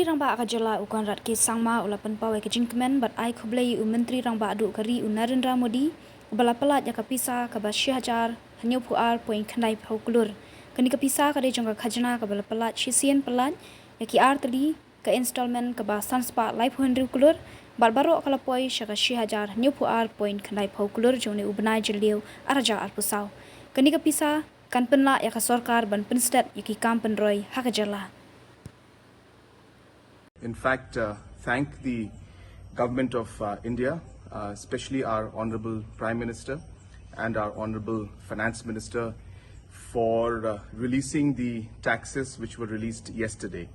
rangba akajala Conrad ke sangma ulapan pawai ke jingkemen bat ai khoblei menteri rangba adu kari Narendra Modi balapalat ya Pisa ka Hajar hanyo Phuh point khandai phau Klur kani ka Pisa ka de jongga khajna ka balapalat shisien palat ya ki tali ka installment ka ba sanspa life hundred Klur barbaro kala poi shaka Hajar hanyo Phuh point khandai phau Klur jone ubnai jeliu araja arpusau kani ka Pisa kan penla ya ka sarkar ban penstat ya ki kam penroi hakajala. In fact, thank the government of India, especially our Honorable Prime Minister and our Honorable Finance Minister for releasing the taxes which were released yesterday.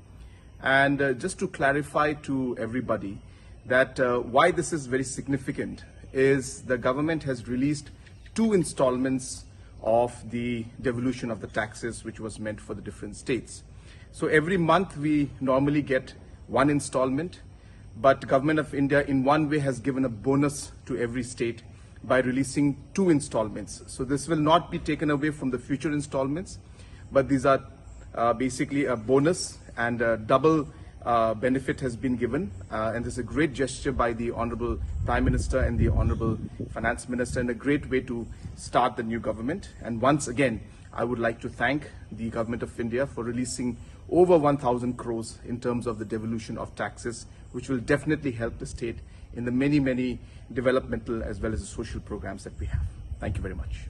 And just to clarify to everybody that why this is very significant is the government has released 2 installments of the devolution of the taxes which was meant for the different states. So every month we normally get 1 installment, but Government of India in one way has given a bonus to every state by releasing 2 installments. So this will not be taken away from the future installments, but these are basically a bonus, and a double benefit has been given, and this is a great gesture by the Honorable Prime Minister and the Honorable Finance Minister, and a great way to start the new government. And once again, I would like to thank the Government of India for releasing over 1,000 crores in terms of the devolution of taxes, which will definitely help the state in the many developmental as well as the social programs that we have. Thank you very much.